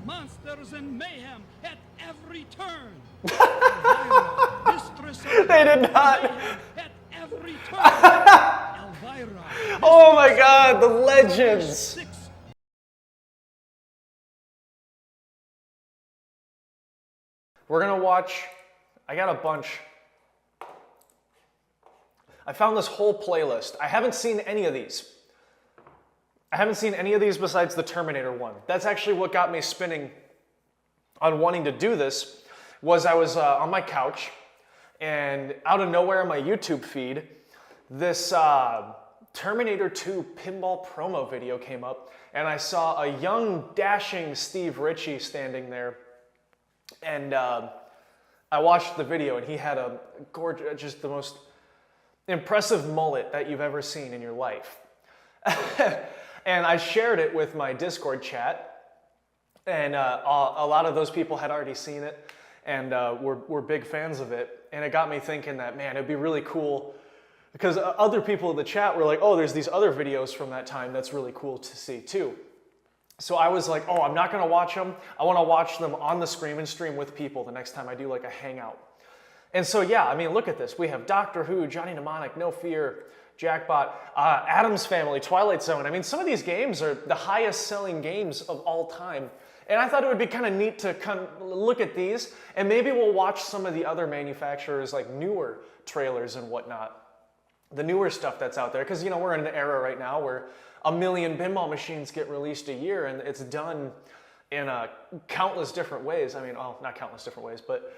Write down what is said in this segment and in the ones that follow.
Monsters and mayhem at every turn. Elvira, mistress of They did not. mayhem at every turn. Elvira. Oh my God, the legends. 6. We're gonna watch, I got a bunch. I found this whole playlist. I haven't seen any of these. I haven't seen any of these besides the Terminator one. That's actually what got me spinning on wanting to do this, was I was on my couch, and out of nowhere in my YouTube feed, this Terminator 2 Pinball Promo video came up, and I saw a young, dashing Steve Ritchie standing there, and I watched the video, and he had a gorgeous, just the most impressive mullet that you've ever seen in your life. And I shared it with my Discord chat, and a lot of those people had already seen it, and were big fans of it. And it got me thinking that, man, it'd be really cool, because other people in the chat were like, oh, there's these other videos from that time that's really cool to see too. So I was like, oh, I'm not gonna watch them. I wanna watch them on the Scream and Stream with people the next time I do like a hangout. And so yeah, I mean, look at this. We have Doctor Who, Johnny Mnemonic, No Fear, Jackpot, Addams Family, Twilight Zone. I mean, some of these games are the highest selling games of all time. And I thought it would be kind of neat to look at these, and maybe we'll watch some of the other manufacturers, like newer trailers and whatnot. The newer stuff that's out there, because you know, we're in an era right now where 1 million pinball machines get released a year, and it's done in countless different ways. I mean, well, not countless different ways, but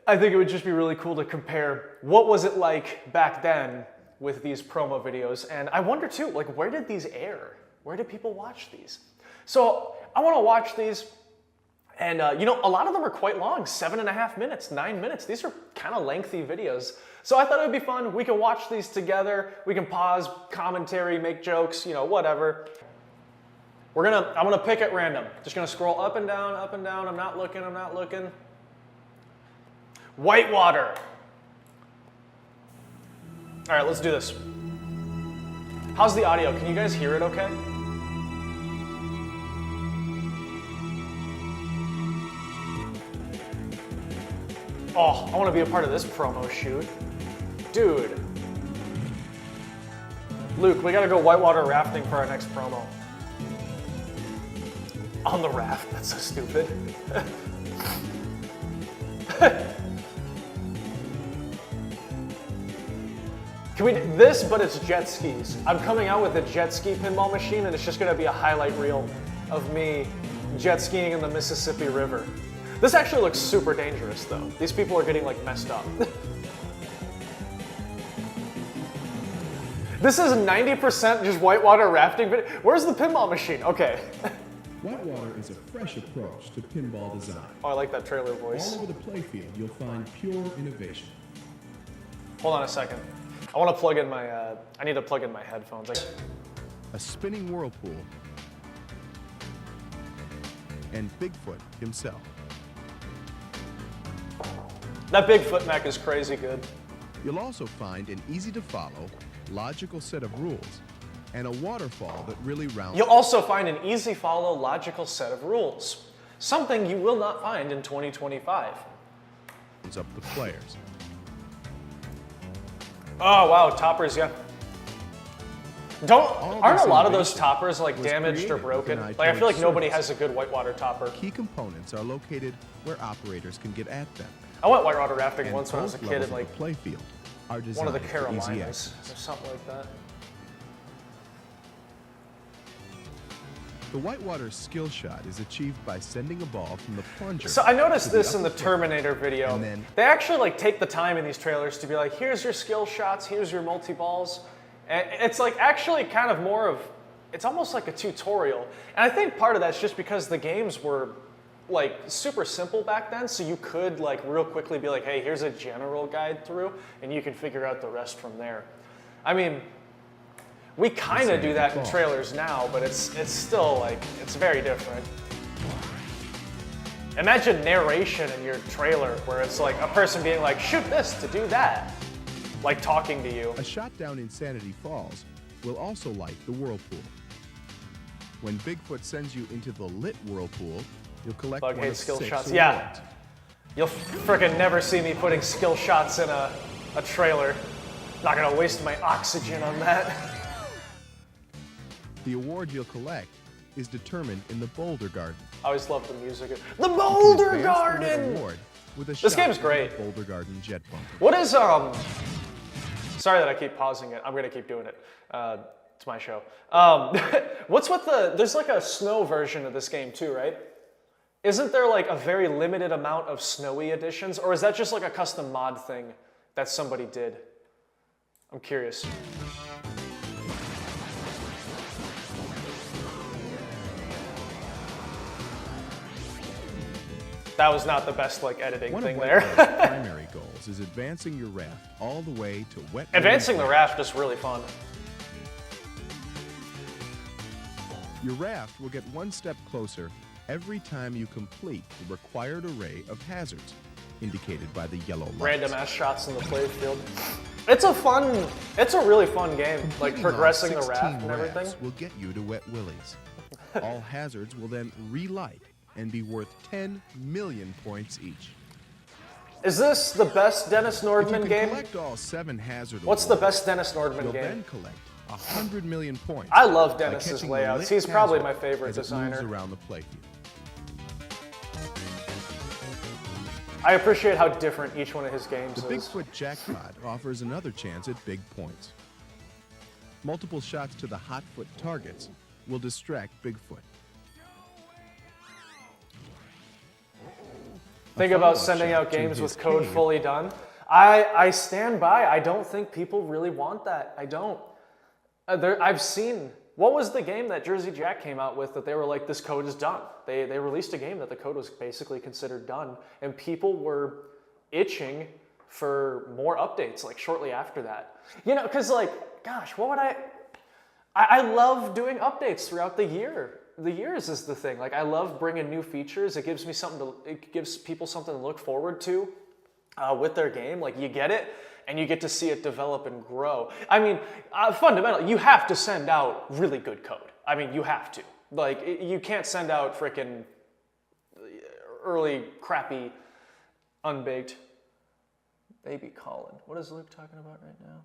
I think it would just be really cool to compare what was it like back then with these promo videos. And I wonder too, like, where did these air? Where did people watch these? So I want to watch these, and you know, a lot of them are quite long, 7.5 minutes, 9 minutes. These are kind of lengthy videos. So I thought it would be fun. We can watch these together. We can pause, commentary, make jokes, you know, whatever. I'm gonna pick at random. Just gonna scroll up and down, up and down. I'm not looking, I'm not looking. Whitewater. All right, let's do this. How's the audio? Can you guys hear it okay? Oh, I want to be a part of this promo shoot. Dude. Luke, we gotta go whitewater rafting for our next promo. On the raft, that's so stupid. Can we do this, but it's jet skis? I'm coming out with a jet ski pinball machine, and it's just gonna be a highlight reel of me jet skiing in the Mississippi River. This actually looks super dangerous though. These people are getting like messed up. This is 90% just whitewater rafting, but where's the pinball machine? Okay. Whitewater is a fresh approach to pinball design. Oh, I like that trailer voice. All over the playfield, you'll find pure innovation. Hold on a second. I want to plug in my, I need to plug in my headphones. A spinning whirlpool, and Bigfoot himself. That Bigfoot mech is crazy good. You'll also find an easy-to-follow, logical set of rules, and a waterfall that really rounds. You'll also find an easy follow, logical set of rules. Something you will not find in 2025. Up the players. Oh wow, toppers, yeah. Aren't a lot of those toppers like damaged or broken? Like I feel like nobody has a good whitewater topper. Key components are located where operators can get at them. I went whitewater rafting once when I was a kid in like playfield are one of the designed for easy Carolinas access. or something like that. The whitewater skill shot is achieved by sending a ball from the plunger. So I noticed this in the Terminator video. And then they actually like take the time in these trailers to be like, here's your skill shots, here's your multi-balls. And it's like actually kind of more of, it's almost like a tutorial. And I think part of that's just because the games were like super simple back then, so you could like real quickly be like, hey, here's a general guide through, and you can figure out the rest from there. I mean, we kind of do that in trailers now, but it's still like, it's very different. Imagine narration in your trailer where it's like a person being like, shoot this to do that, like talking to you. A shot down Insanity Falls will also light the whirlpool. When Bigfoot sends you into the lit whirlpool, you'll collect Bug one hates of skill 6 shots. awards. Yeah. You'll frickin' never see me putting skill shots in a trailer. Not gonna waste my oxygen on that. The award you'll collect is determined in the Boulder Garden. I always love the music. The You can Boulder advance the Garden! award with a This shot game's at great. the Boulder Garden jet bumper. What is, sorry that I keep pausing it. I'm gonna keep doing it. It's my show. What's with there's like a snow version of this game too, right? Isn't there like a very limited amount of snowy editions, or is that just like a custom mod thing that somebody did? I'm curious. That was not the best like editing One thing of there. Whitewater's primary goals is advancing your raft all the way to wet. Advancing the raft is really fun. Your raft will get one step closer every time you complete the required array of hazards indicated by the yellow lights. Random ass shots in the playfield. It's a really fun game. Like Completing progressing all the raft 16 and everything. rafts will get you to Wet Willie's. All hazards will then relight and be worth 10 million points each. Is this the best Dennis If you Nordman can game? collect all 7 hazard What's the awards, best Dennis Nordman you'll game? then collect 100 million points. I love by Dennis's catching the layouts. lit He's probably hazard my favorite as it designer. moves around the playfield. I appreciate how different each one of his games The is. Bigfoot Jackpot offers another chance at big points. Multiple shots to the hotfoot targets will distract Bigfoot. Think about follow-up sending shot out to games his with code cave. fully done. I stand by. I don't think people really want that. I don't. I've seen. What was the game that Jersey Jack came out with that they were like, this code is done? They released a game that the code was basically considered done, and people were itching for more updates like shortly after that. You know, because like, gosh, what would I love doing updates throughout the year. The years is the thing. Like I love bringing new features. It gives people something to look forward to with their game. Like you get it, and you get to see it develop and grow. I mean, fundamentally, you have to send out really good code. I mean, you have to. Like, you can't send out frickin' early, crappy, unbaked baby Colin. What is Luke talking about right now?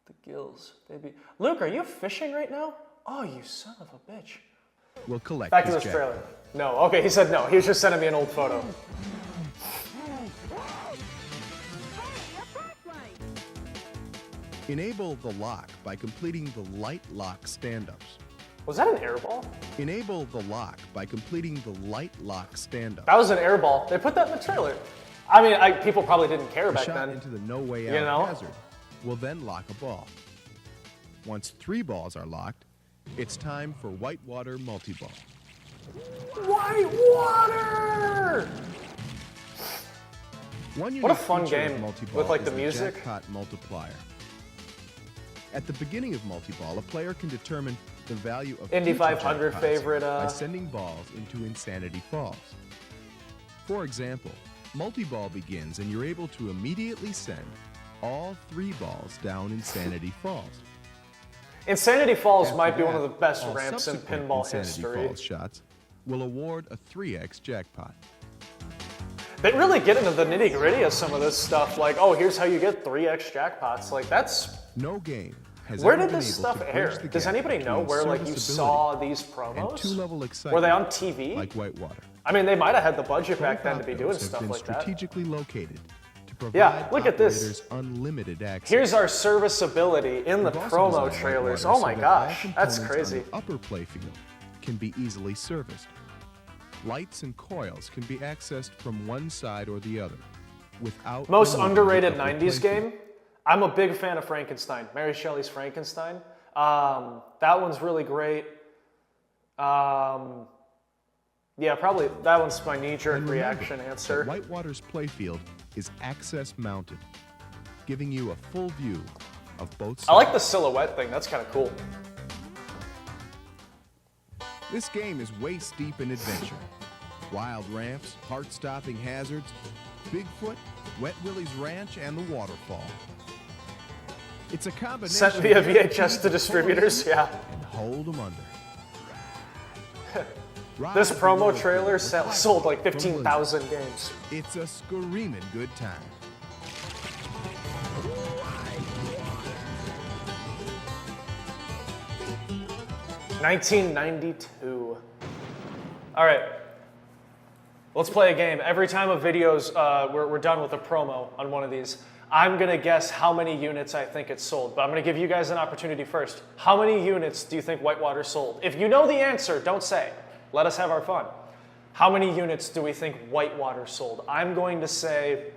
The gills, baby. Luke, are you fishing right now? Oh, you son of a bitch. We'll collect Back to his this jackpot. trailer. No, okay, he said no. He was just sending me an old photo. Enable the lock by completing the light lock stand-ups. Was that an airball? Enable the lock by completing the light lock stand-ups. That was an airball. They put that in the trailer. I mean, people probably didn't care A back shot then. into the no way out You know? hazard will then lock a ball. Once 3 balls are locked, it's time for whitewater multi-ball. Whitewater! One What a unique fun feature of game multi-ball with, like, is the music. Jackpot multiplier. At the beginning of multi-ball, a player can determine the value of Indy future 500 jackpots favorite, by sending balls into Insanity Falls. For example, multi-ball begins and you're able to immediately send all 3 balls down Insanity Falls. Insanity Falls After might be one that, of the best all ramps in subsequent pinball Insanity history. Falls shots will award a 3x jackpot. They really get into the nitty gritty of some of this stuff. Like, oh, here's how you get 3x jackpots. Like, that's. No game has Where ever did been this able stuff to air? bridge the Does gap anybody know between where, like, you serviceability saw these and promos? 2-level excitement? Were they on TV? Like Whitewater. I mean, they might have had the budget back then to be doing Profiles stuff have been like that. strategically located to provide Yeah, look at this. operators unlimited access. Here's our serviceability in the We've also promo designed trailers. Whitewater Oh my so that all gosh, that's components crazy. on the upper playfield can be easily serviced. Lights and coils can be accessed from one side or the other without Most removing underrated the upper 90s playfield. game? I'm a big fan of Frankenstein. Mary Shelley's Frankenstein. That one's really great. Yeah, probably that one's my knee-jerk And remember reaction that answer. Whitewater's playfield is access mounted, giving you a full view of both sides. I like the silhouette thing. That's kind of cool. This game is waist deep in adventure. Wild ramps, heart-stopping hazards, Bigfoot, Wet Willie's Ranch, and the waterfall. It's a combination Sent via guaranteed VHS to pull distributors, you yeah. and hold them under. This Ride the promo roller trailer coaster with sold like White Claw from 15,000 Blizzard. games. It's a screaming good time. 1992. All right, let's play a game. Every time a video's, we're done with a promo on one of these, I'm gonna guess how many units I think it's sold, but I'm gonna give you guys an opportunity first. How many units do you think Whitewater sold? If you know the answer, don't say. Let us have our fun. How many units do we think Whitewater sold? I'm gonna say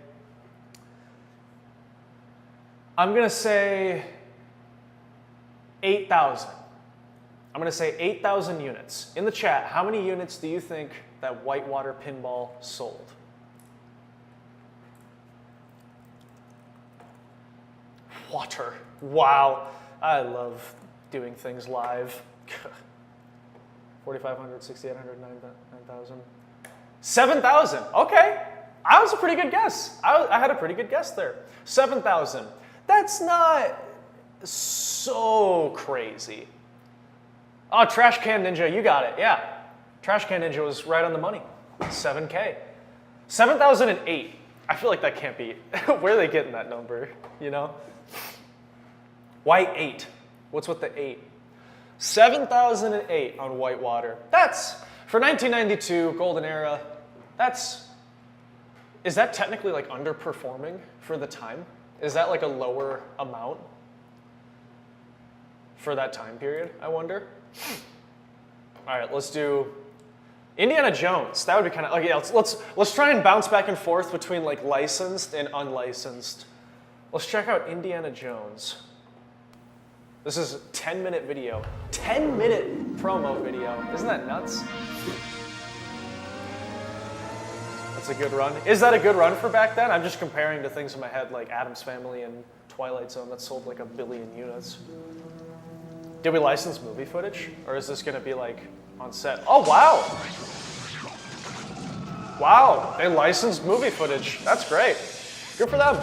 8,000. I'm gonna say 8,000 units. In the chat, how many units do you think that Whitewater Pinball sold? Water. Wow. I love doing things live. 4,500, 6,800, 9,000. 7,000. Okay. That was a pretty good guess. I had a pretty good guess there. 7,000. That's not so crazy. Oh, Trash Can Ninja, you got it. Yeah. Trash Can Ninja was right on the money. 7K. 7,008. I feel like that can't be. Where are they getting that number? You know? Why 8? What's with the 8? 7,008 on Whitewater. That's, for 1992, Golden Era, is that technically like underperforming for the time? Is that like a lower amount for that time period, I wonder? All right, let's do Indiana Jones. That would be kind of, okay, yeah, let's try and bounce back and forth between like licensed and unlicensed. Let's check out Indiana Jones. This is a 10-minute video. 10-minute promo video. Isn't that nuts? That's a good run. Is that a good run for back then? I'm just comparing to things in my head like Addams Family and Twilight Zone that sold like 1 billion units. Did we license movie footage? Or is this gonna be like on set? Oh, wow. Wow, they licensed movie footage. That's great. Good for them.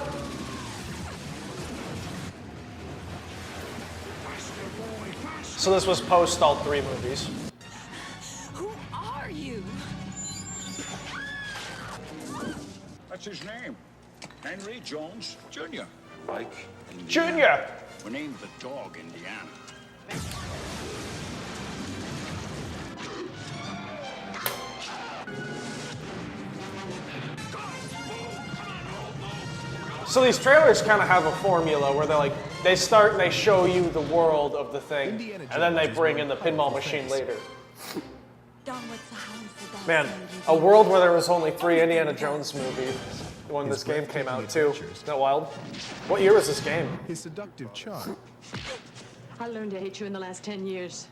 So this was post all 3 movies. Who are you? That's his name. Henry Jones Jr. Like Indiana. Junior! We named the dog Indiana. So these trailers kind of have a formula where they're like, they start and they show you the world of the thing, Indiana and then they Jones is bring one in the powerful pinball machine fantasy. later. Man, Man, a world where there was only 3 Indiana Jones movies when this game came out too. Isn't that wild? What year was this game? His seductive charm I learned to hate you in the last 10 years.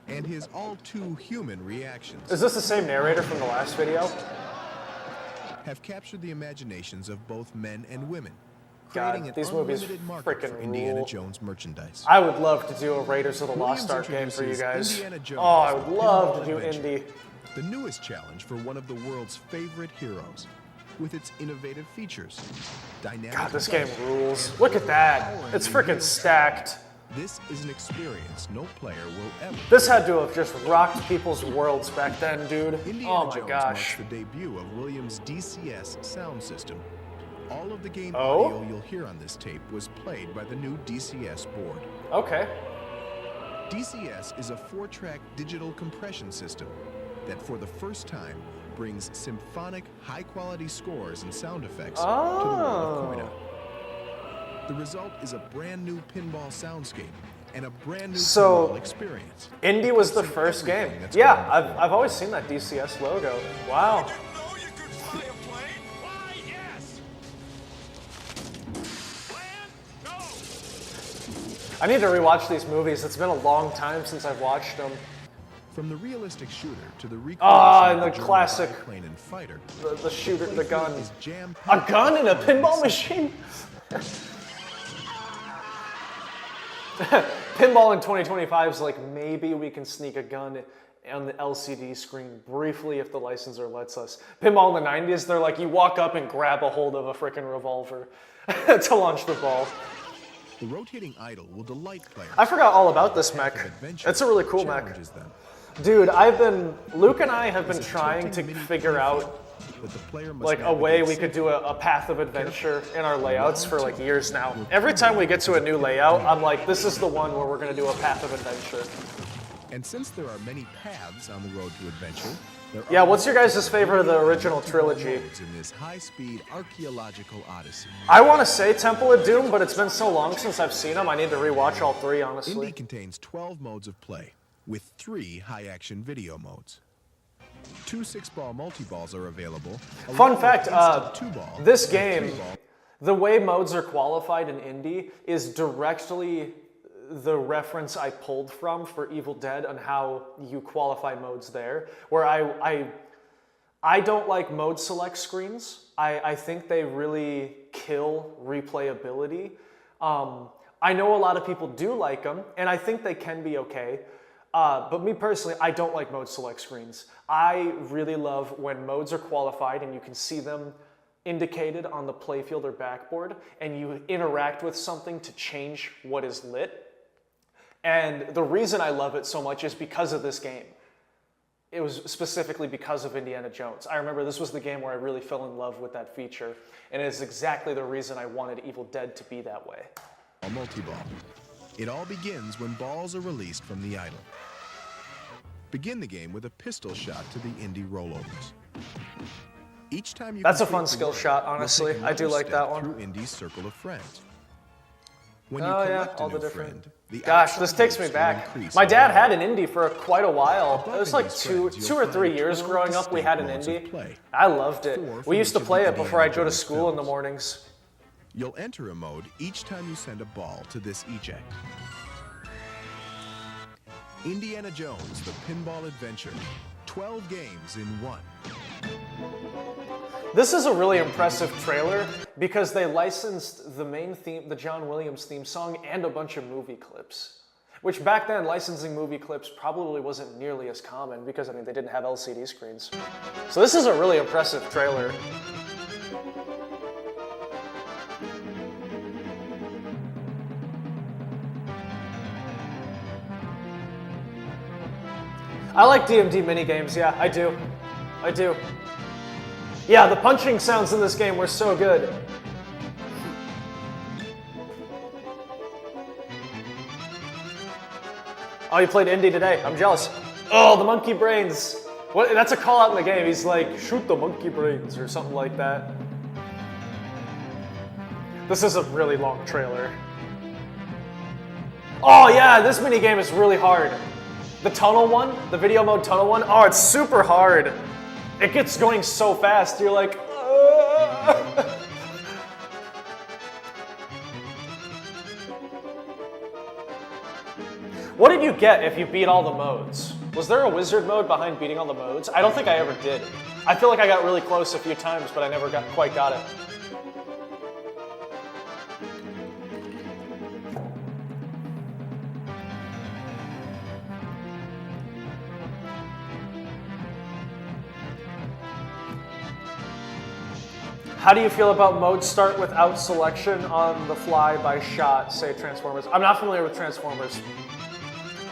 and his all-too-human reactions Is this the same narrator from the last video? have captured the imaginations of both men and women, God, creating an these movies unlimited market frickin' for Indiana rule. Jones merchandise. I would love to do a Raiders of the Lost Williams Ark game for you guys. introduces Indiana Jones Oh, I would Pinball love to do Adventure, Indy. the newest challenge for one of the world's favorite heroes, with its innovative features. Dynamic God, this game play, rules. and Look at that. empowering It's real freaking stacked. This is an experience no player will ever. This had to have just rocked people's worlds back then, dude. Indiana Oh my Jones gosh. marks the debut of Williams' DCS sound system. All of the game Oh? audio you'll hear on this tape was played by the new DCS board. Okay. DCS is a 4-track digital compression system that for the first time brings symphonic, high-quality scores and sound effects to the world of Koina. The result is a brand new pinball soundscape and a brand new So, pinball experience. Indy was the Replacing first game. everything that's Yeah, gone before. I've always seen that DCS logo. Wow. know you could fly a plane. Why, yes. Land, go. I need to rewatch these movies. It's been a long time since I've watched them. From the realistic shooter to the recreation Ah, and of the German classic- biplane and fighter, The shooter, the gun. is A jam-packed gun in a with pinball machine? Pinball in 2025 is like, maybe we can sneak a gun on the LCD screen briefly if the licensor lets us. Pinball in the 90s, they're like, you walk up and grab a hold of a freaking revolver to launch the ball. The rotating idol will delight players. I forgot all about this Path mech. of adventure It's a really cool mech. challenges them. Dude, Luke and I have been trying to figure out like a way we could do a path of adventure in our layouts for like years now. Every time we get to a new layout, I'm like, this is the one where we're gonna do a path of adventure. And since there are many paths on the road to adventure, yeah, what's your guys' favorite of the original trilogy? In this high-speed archaeological odyssey. I want to say Temple of Doom, but it's been so long since I've seen them, I need to rewatch all three, honestly. Indy contains 12 modes of play, with 3 high-action video modes. 2 6-ball multi-balls are available. Fun fact, two-ball, this game, the way modes are qualified in Indy is directly the reference I pulled from for Evil Dead on how you qualify modes there, where I don't like mode select screens. I think they really kill replayability. I know a lot of people do like them, and I think they can be okay. But me personally, I don't like mode select screens. I really love when modes are qualified and you can see them indicated on the playfield or backboard, and you interact with something to change what is lit. And the reason I love it so much is because of this game. It was specifically because of Indiana Jones. I remember this was the game where I really fell in love with that feature, and it is exactly the reason I wanted Evil Dead to be that way. A multi-ball. It all begins when balls are released from the idol. Begin the game with a pistol shot to the Indy rollovers. Each time you That's a complete fun the skill work, shot, you'll honestly. take I do another like that step one. Through Indy's circle of friends. When you Oh yeah, collect all a the new different. friend, the Gosh, outside this takes me groups will back. increase My in dad number. had an Indy for quite a while. Above It was like Indy's two friends, or you'll three find years 12 growing up. We had an distinct modes of Indy. play. I loved it. 4 We used to from each play of it the before I Indiana go to Jones school in the films. mornings. You'll enter a mode each time you send a ball to this eject. Indiana Jones, the Pinball Adventure. 12 games in one. This is a really impressive trailer because they licensed the main theme, the John Williams theme song, and a bunch of movie clips. Which back then, licensing movie clips probably wasn't nearly as common because, I mean, they didn't have LCD screens. So this is a really impressive trailer. I like DMD minigames, yeah, I do. I do. Yeah, the punching sounds in this game were so good. Oh, you played Indy today. I'm jealous. Oh, the monkey brains. What? That's a call out in the game. He's like, shoot the monkey brains or something like that. This is a really long trailer. Oh yeah, this minigame is really hard. The tunnel one, the video mode tunnel one, oh, it's super hard. It gets going so fast, you're like, What did you get if you beat all the modes? Was there a wizard mode behind beating all the modes? I don't think I ever did. I feel like I got really close a few times, but I never quite got it. How do you feel about mode start without selection on the fly by shot, say Transformers? I'm not familiar with Transformers.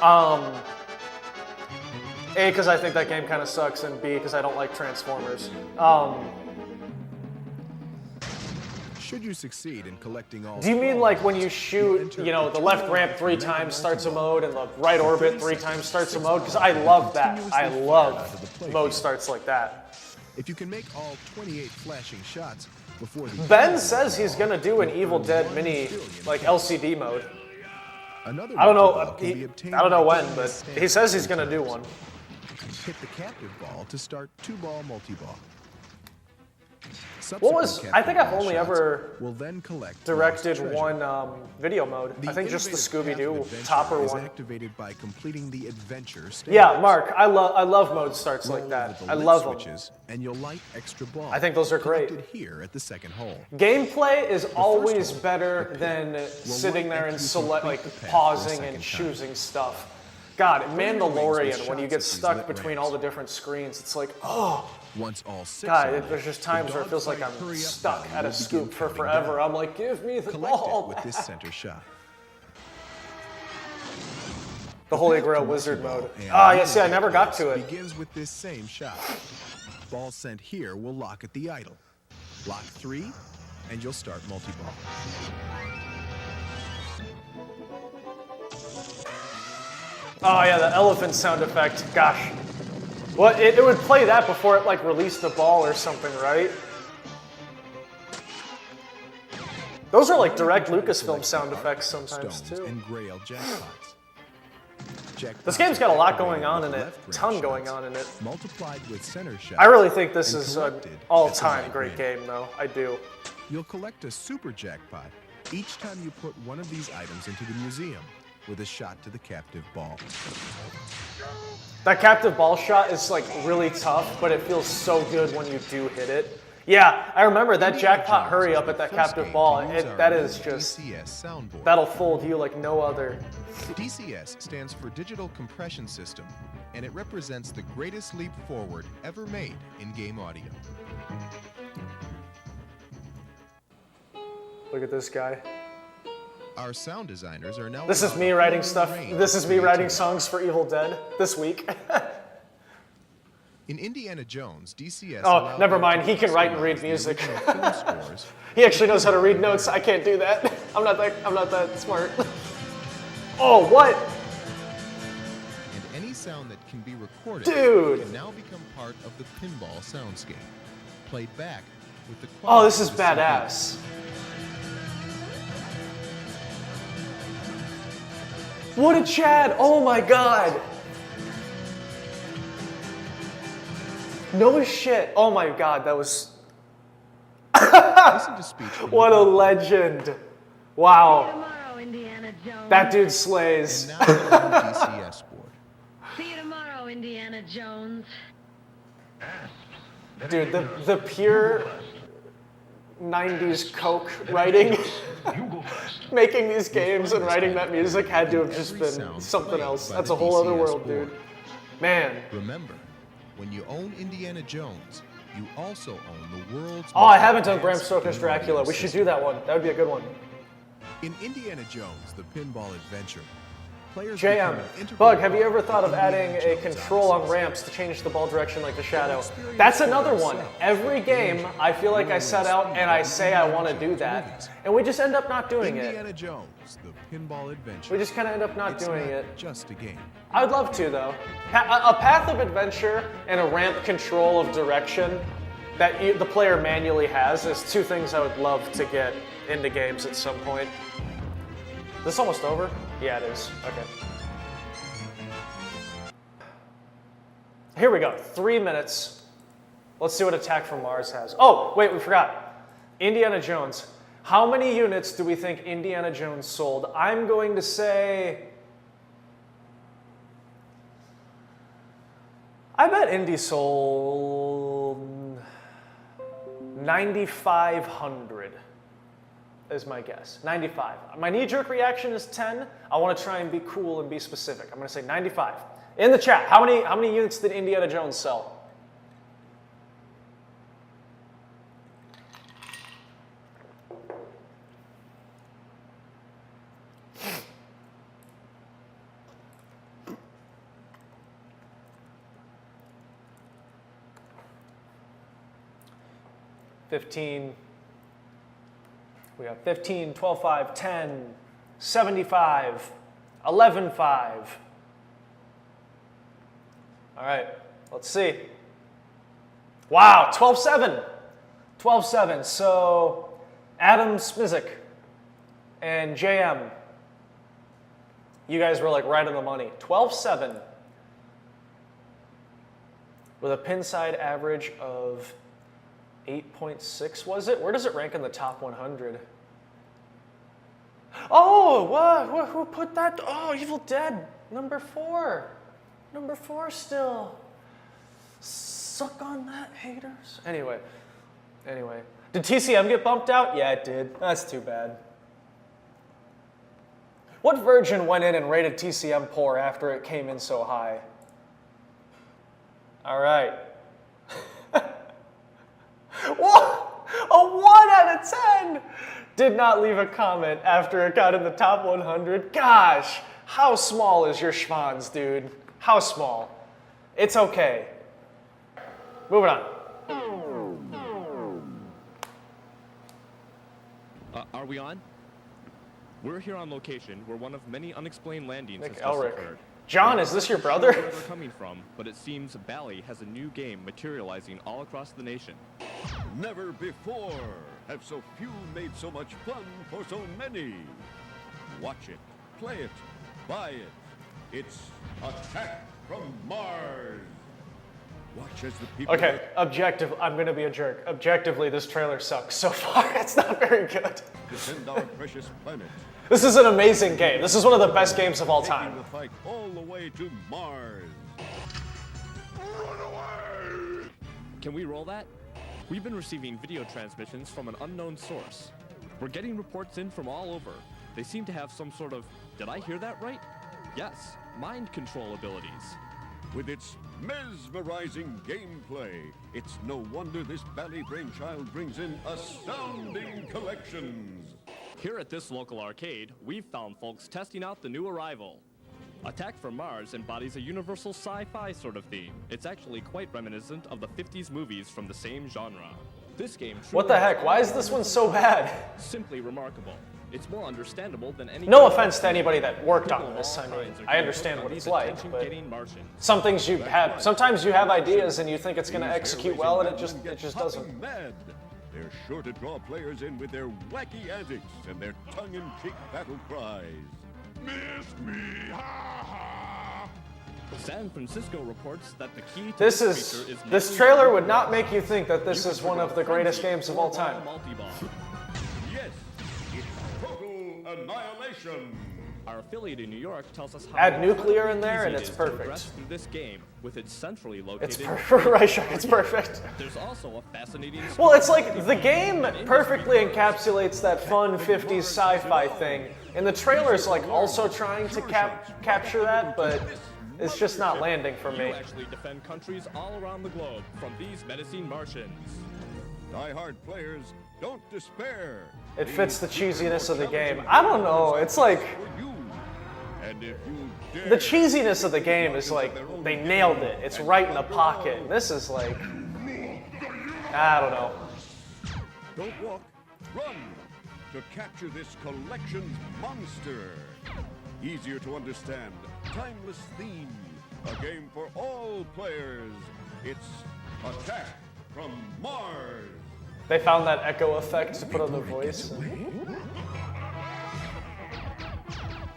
A, because I think that game kind of sucks, and B, because I don't like Transformers. Should you succeed in collecting all... Do you mean like when you shoot, you know, the left ramp 3 times starts a mode and the right orbit 3 times starts a mode? Because I love that. I love mode starts like that. If you can make all 28 flashing shots before the... Ben says he's gonna do an Evil Dead mini, like LCD mode. Another I don't know. multi-ball can be obtained I don't know by when, taking but a stand he says he's gonna do one. Hit the captive ball to start 2-ball multi-ball. What was? I think I've only Subsequent ever will then collect directed lost treasure. one video mode. I think just the innovative path of Scooby-Doo adventure topper is one. activated by completing the adventure stage. Yeah, Mark, I love mode starts like Roll that. with the I lit love them. switches, and you'll light extra balls. I think those are great. collected here at the second hole. Gameplay is always hole, better the than will sitting light there after and you select, complete like the path for a pausing second and time. choosing stuff. God, Mandalorian, with when you shots get at these stuck lit between ramps. all the different screens, it's like, oh. Once all 6 God, are there's just the times where it feels like dogfight I'm hurry-up stuck round at will a scoop begin for counting forever. down. I'm like, give me the Collect ball it with back. this center shot. The Holy path Grail to Wizard multi-ball mode. and Ah, yes, yeah, I real never got jackpots to it. Begins with this same shot. Ball sent here will lock at the idle. Lock 3, and you'll start multi-ball. Oh yeah, the elephant sound effect. Gosh. Well, it would play that before it like released the ball or something, right? Those are like direct Lucasfilm sound effects sometimes Stones too. and Grail jackpots. This game's got a lot going on in it, a ton going on in it. Multiplied with center shots. I really think this and is an collected at the all-time right great rate. game though, I do. You'll collect a super jackpot each time you put one of these items into the museum with a shot to the captive ball. That captive ball shot is like really tough, but it feels so good when you do hit it. Yeah, I remember that Indiana jackpot Jones hurry is up the at that first captive game ball. to use our That new is just, DCS soundboard. that'll fold you like no other. DCS stands for Digital Compression System, and it represents the greatest leap forward ever made in game audio. Look at this guy. Our sound designers are now. This is me writing stuff. This is me writing songs for Evil Dead this week. In Indiana Jones, DCS. Oh, allowed never them mind. to He can write and customize read the music. original film scores. He actually knows how to read notes. I can't do that. I'm not that smart. Oh, what? And any sound that can be recorded Dude. can now become part of the pinball soundscape, played back with the Oh, this quality is of the CD. badass. What a Chad! Oh my god! No shit! Oh my god, that was... Listen to speech from What a legend! Wow, Tomorrow, Indiana Jones. that dude and slays. now the new DCS board. See you tomorrow, Indiana Jones. Dude, the pure 90's coke writing, making these games and writing that music had to have just been something else. That's a whole other world, dude. Man. Remember, when you own Indiana Jones, you also own the world's. Oh, I most haven't done Bram advanced Stoker's pinball Dracula. We should system. do that one. That would be a good one. In Indiana Jones, the Pinball Adventure, players JM, become an integral Bug, have you part ever of thought of Indiana adding a Jones control on Odyssey. ramps to change the ball direction like the Shadow? That's another one. Every game, I feel like I set out and I say I want to do that, and we just end up not doing it. Indiana Jones, the Pinball Adventure. We just kind of end up not It's doing not it. just a game. I would love to, though. A path of adventure and a ramp control of direction that the player manually has is two things I would love to get into games at some point. This almost over? Yeah, it is. Okay. Here we go. 3 minutes. Let's see what Attack from Mars has. Oh, wait, we forgot. Indiana Jones. How many units do we think Indiana Jones sold? I'm going to say... I bet Indy sold 9,500 is my guess. 95. My knee-jerk reaction is 10. I want to try and be cool and be specific. I'm going to say 95. In the chat, how many units did Indiana Jones sell? We got 15, 12, 5, 10, 75, 11, 5. All right, let's see. Wow, 12, 7. 12, 7. So Adam Smizik and JM, you guys were like right on the money. 12, 7 with a pin side average of 8.6, was it? Where does it rank in the top 100? Oh, what? Who put that? Oh, Evil Dead, number 4. Number 4 still. Suck on that, haters. Anyway. Did TCM get bumped out? Yeah, it did. That's too bad. What virgin went in and rated TCM poor after it came in so high? All right. What? A 1 out of 10! Did not leave a comment after it got in the top 100. Gosh, How small is your schwanz, dude? How small? It's okay. Moving on. Are we on? We're here on location where one of many unexplained landings Nick has just Elric. occurred. John, is this your We're not sure brother? where they're coming from, but it seems Bally has a new game materializing all across the nation. Never before have so few made so much fun for so many. Watch it, play it, buy it. It's Attack from Mars. Watch as the people... Okay, I'm gonna be a jerk. Objectively, this trailer sucks so far. It's not very good. Defend our precious planet. This is an amazing game. This is one of the best games of all Taking time. the fight all the way to Mars. Can we roll that? We've been receiving video transmissions from an unknown source. We're getting reports in from all over. They seem to have some sort of, did I hear that right? Yes, mind control abilities. With its mesmerizing gameplay, it's no wonder this Bally brainchild brings in astounding collections. Here at this local arcade, we've found folks testing out the new arrival. Attack from Mars embodies a universal sci-fi sort of theme. It's actually quite reminiscent of the 50s movies from the same genre. This game What the heck? Why is this one so bad? simply remarkable. It's more understandable than any... No offense to anybody that worked on this. I mean, I understand what it's like, but some things you have, sometimes you have ideas and you think it's gonna execute well and it just doesn't. Mad. They're sure to draw players in with their wacky antics and their tongue-in-cheek battle cries. Missed me, ha ha! San Francisco reports that the key to This trailer would not make you think that this is one of the greatest games of all time. Yes, it's total annihilation. Our affiliate in New York tells us how Add nuclear in there easy and it it's is to perfect. progress through this game with its centrally located. It's perfect, right, Shark? It's perfect. There's also a fascinating. Well, it's like the game perfectly encapsulates that fun 50s sci-fi thing, and the trailer's like also trying to capture that, but it's just not landing for You me. actually defend countries all around the globe from these menacing Martians. Die-hard players, don't despair. It fits the cheesiness of the game. I don't know. It's like For you. And if you dare, the cheesiness of the game is like they nailed it. It's right in the pocket. And this is like I don't know. don't walk, run to capture this collection's monster. Easier to understand, timeless theme, a game for all players. It's Attack from Mars. They found that echo effect to put on the voice.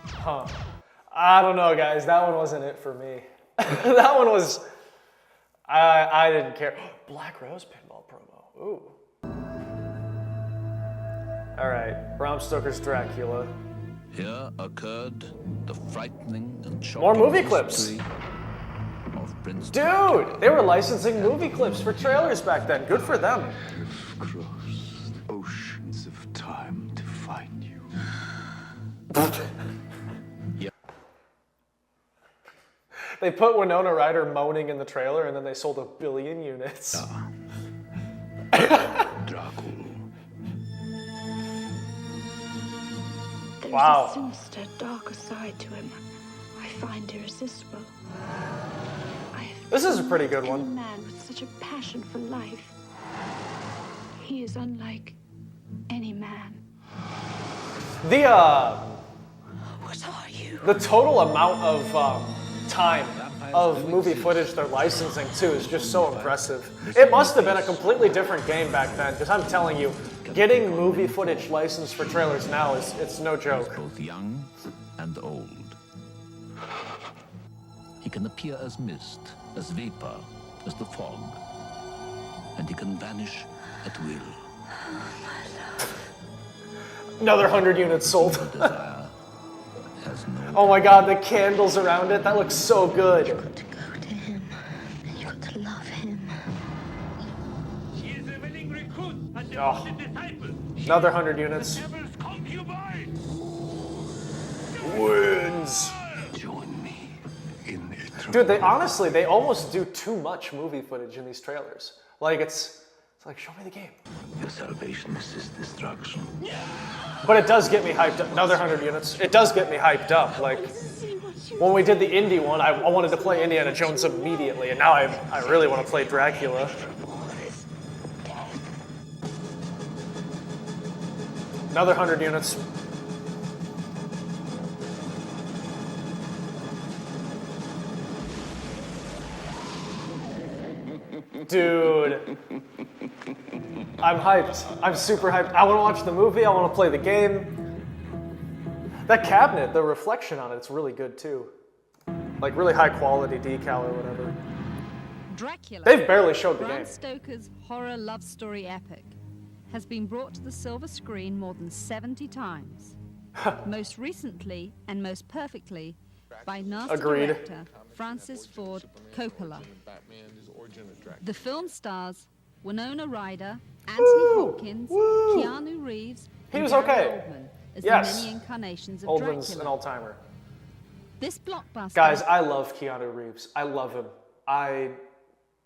Huh. I don't know, guys. That one wasn't it for me. That one was... I didn't care. Black Rose Pinball Promo. Ooh. All right. Bram Stoker's Dracula. Here occurred the frightening and shocking More movie clips. history of Prince Dude, they were licensing movie clips for trailers back then. Good for them. I've crossed oceans of time to find you. They put Winona Ryder moaning in the trailer, and then they sold 1 billion units. Dracula. There's Wow. a sinister, darker side to him. I find irresistible. I have This is a pretty good any one. man with such a passion for life. He is unlike any man. What are you? The total amount of time of movie footage they're licensing too is just so impressive. It must have been a completely different game back then, because I'm telling you, getting movie footage licensed for trailers now it's no joke. both young and old. He can appear as mist, as vapor, as the fog, and he can vanish at will. Another 100 units sold. Desire has no Oh my god, the candles around it, that looks so good. You've got to go to him, and you've got to love him. She is a willing recruit and Oh. devoted disciple. Another 100 units. Devil's concubine. Wins. Join me in eternal. Dude, they honestly, they almost do too much movie footage in these trailers. Like It's like, show me the game. Your salvation is his destruction. But it does get me hyped up. Another 100 units. It does get me hyped up. Like, when we did the indie one, I wanted to play Indiana Jones immediately, and now I really want to play Dracula. Another 100 units. Dude. I'm hyped. I'm super hyped. I want to watch the movie. I want to play the game. That cabinet, the reflection on it's really good too. Like really high quality decal or whatever. Dracula, They've barely showed the Bram game. Stoker's horror love story epic, has been brought to the silver screen more than 70 times. Most recently and most perfectly by NASA Agreed. director Francis Ford Coppola. The film stars Winona Ryder, Anthony Hopkins, Keanu Reeves, He and was Gary okay. Oldman as Yes. the many incarnations of Oldman's Dracula. an all-timer. This blockbuster, Guys, I love Keanu Reeves. I love him. I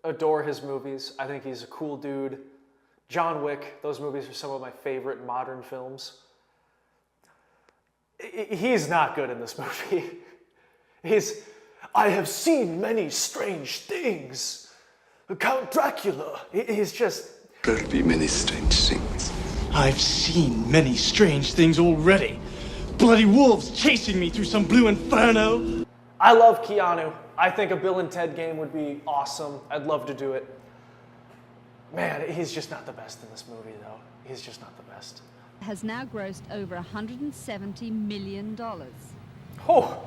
adore his movies. I think he's a cool dude. John Wick, those movies are some of my favorite modern films. He's not good in this movie. I have seen many strange things. Count Dracula. He's just... There'll be many strange things. I've seen many strange things already. Bloody wolves chasing me through some blue inferno. I love Keanu. I think a Bill and Ted game would be awesome. I'd love to do it. Man, he's just not the best in this movie, though. He's just not the best. has now grossed over $170 million. Oh.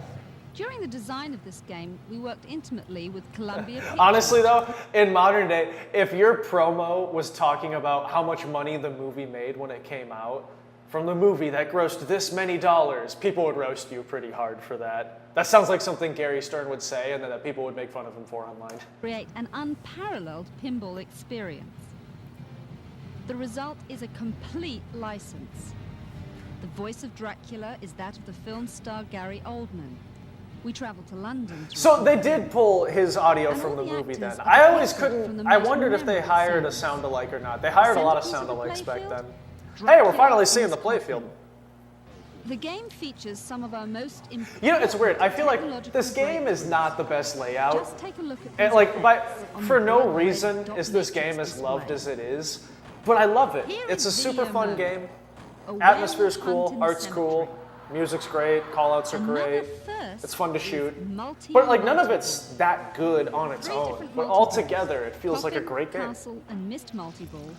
During the design of this game, we worked intimately with Columbia Pictures. Honestly, though, in modern day, if your promo was talking about how much money the movie made when it came out, from the movie that grossed this many dollars, people would roast you pretty hard for that. That sounds like something Gary Stern would say and then that people would make fun of him for online. Create an unparalleled pinball experience. The result is a complete license. The voice of Dracula is that of the film star Gary Oldman. We traveled to London to So they did pull his audio from the movie then. I always couldn't, I wondered if they hired a sound-alike or not. They hired a lot of sound-alikes back then. Hey, we're finally seeing the playfield. The game features some of our most important. You know, it's weird. I feel like this game is not the best layout. Just take a look at And these like, effects on for the no Broadway reason is this dot game as matrix loved display. as it is. But I love it. Here It's a is super video fun mode. game. A Atmosphere's cool, well-hunted art's cemetery. cool, music's great, callouts are Another great. first It's fun to is shoot. multi- But like none of it's that good on its Three own. different But multi-balls, all together it feels like a Coffin, great game. Castle, and Mist multi-ball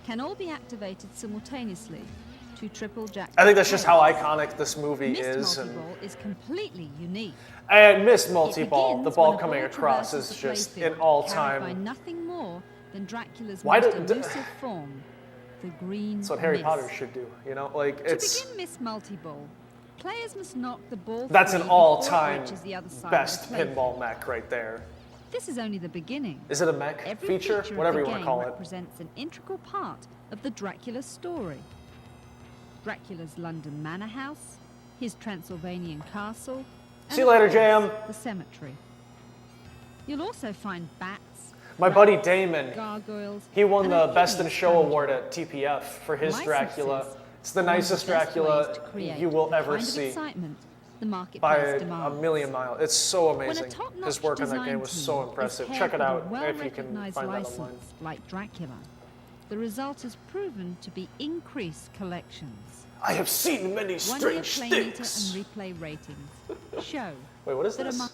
can all be activated simultaneously to triple jack. I think that's just how iconic this movie Mist is. multi-ball is completely unique. And Miss It Multi-Ball, the begins ball when a coming ball across traverses is the just playfield, an all carried by time. nothing more than Dracula's Why most do- elusive form, the green That's what Harry mist. Potter should do, you know? Like, it's. To begin Mist multi-ball, players must knock the ball That's free an before it all-time reaches the other side best of the playfield. pinball mech right there. This is only the beginning. Is it a mech Every feature? of Whatever the you want to game call it. represents an integral part of the Dracula story. Dracula's London manor house, his Transylvanian castle, and See you of later, course, Jam. the cemetery. You'll also find bats, My buddy Damon, gargoyles. he won and the a Best in hideous Show scavenger. award at TPF for his Licenses Dracula. It's the are one of nicest the best Dracula ways to create you will the ever kind of see excitement the by marketplace a demands. million miles. It's so When a amazing. top-notch His work on that game design was team so is impressive. paired Check it with a out if you can well-recognized find that license online. like Dracula, the result has proven to be increased collections. I have seen many One-year strange play things. meter and replay ratings show Wait, what is that this? among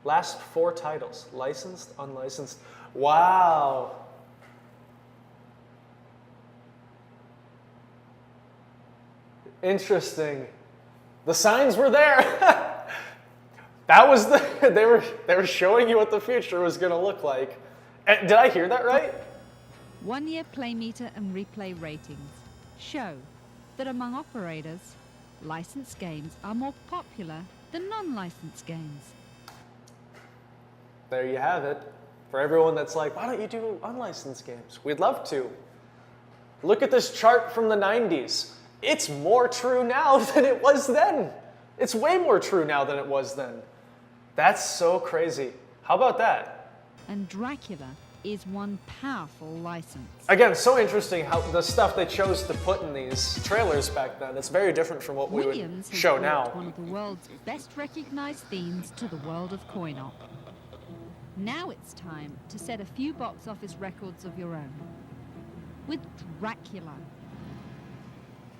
Last 4 titles. Licensed, unlicensed. Wow. Interesting. The signs were there. That was the they were showing you what the future was going to look like. Did I hear that right? one-year play meter and replay ratings show that among operators, licensed games are more popular than non-licensed games. There you have it. For everyone that's like, why don't you do unlicensed games? We'd love to. Look at this chart from the 90's. It's more true now than it was then. It's way more true now than it was then. That's so crazy. How about that? And Dracula is one powerful license. Again, so interesting how the stuff they chose to put in these trailers back then, it's very different from what we Williams would show has brought now. one of the world's best recognized themes to the world of coin-op. Now it's time to set a few box office records of your own. With Dracula.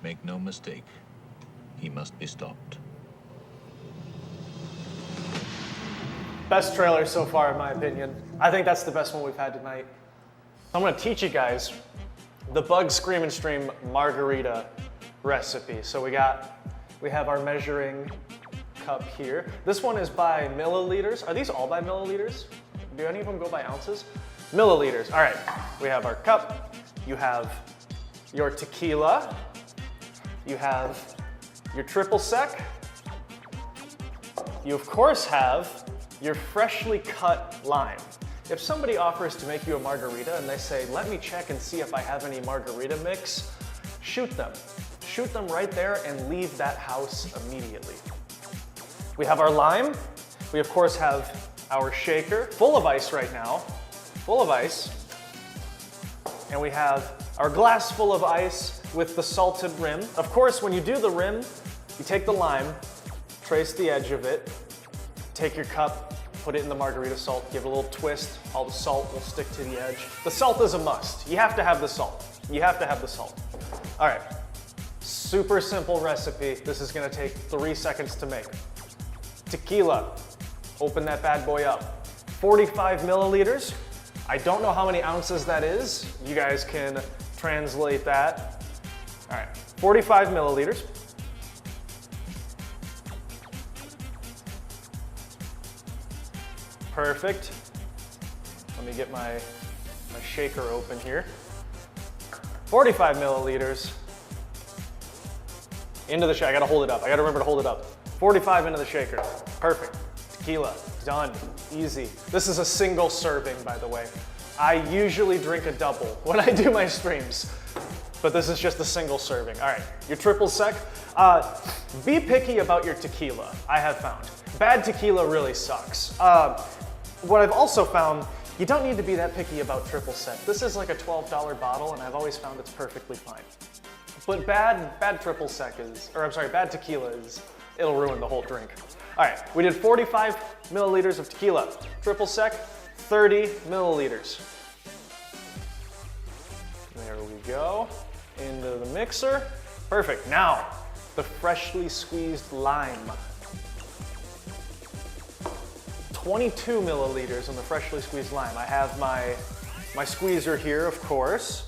Make no mistake, he must be stopped. Best trailer so far, in my opinion. I think that's the best one we've had tonight. I'm gonna teach you guys the Bug Scream and Stream Margarita recipe. So we have our measuring cup here. This one is by milliliters. Are these all by milliliters? Do any of them go by ounces? Milliliters. All right, we have our cup. You have your tequila. You have your triple sec. You of course have your freshly cut lime. If somebody offers to make you a margarita and they say, let me check and see if I have any margarita mix, shoot them. Shoot them right there and leave that house immediately. We have our lime. We of course have our shaker, full of ice right now, full of ice. And we have our glass full of ice with the salted rim. Of course, when you do the rim, you take the lime, trace the edge of it, take your cup, put it in the margarita salt, give it a little twist, all the salt will stick to the edge. The salt is a must. You have to have the salt. You have to have the salt. All right, super simple recipe. This is gonna take 3 seconds to make. Tequila, open that bad boy up. 45 milliliters. I don't know how many ounces that is. You guys can translate that. All right, 45 milliliters. Perfect. Let me get my shaker open here. 45 milliliters into the shaker. I gotta hold it up. I gotta remember to hold it up. 45 into the shaker. Perfect. Tequila, done, easy. This is a single serving, by the way. I usually drink a double when I do my streams, but this is just a single serving. All right, your triple sec. Be picky about your tequila, I have found. Bad tequila really sucks. What I've also found, you don't need to be that picky about triple sec. This is like a $12 bottle, and I've always found it's perfectly fine. But bad triple sec is, or I'm sorry, bad tequila is, it'll ruin the whole drink. All right, we did 45 milliliters of tequila. Triple sec, 30 milliliters. There we go, into the mixer. Perfect, now, the freshly squeezed lime. 22 milliliters in the freshly squeezed lime. I have my squeezer here, of course.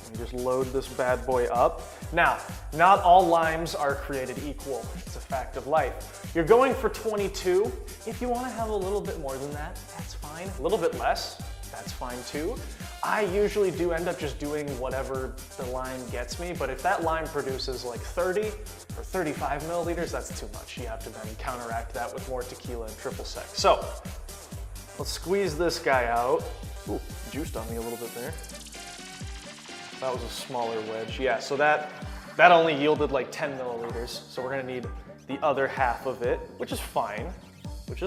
Let me just load this bad boy up. Now, not all limes are created equal. It's a fact of life. You're going for 22. If you want to have a little bit more than that, that's fine. A little bit less, that's fine too. I usually do end up just doing whatever the lime gets me, but if that lime produces like 30 or 35 milliliters, that's too much. You have to then counteract that with more tequila and triple sec. So, let's squeeze this guy out. Ooh, juiced on me a little bit there. That was a smaller wedge. Yeah, so that only yielded like 10 milliliters. So we're gonna need the other half of it, which is fine, Let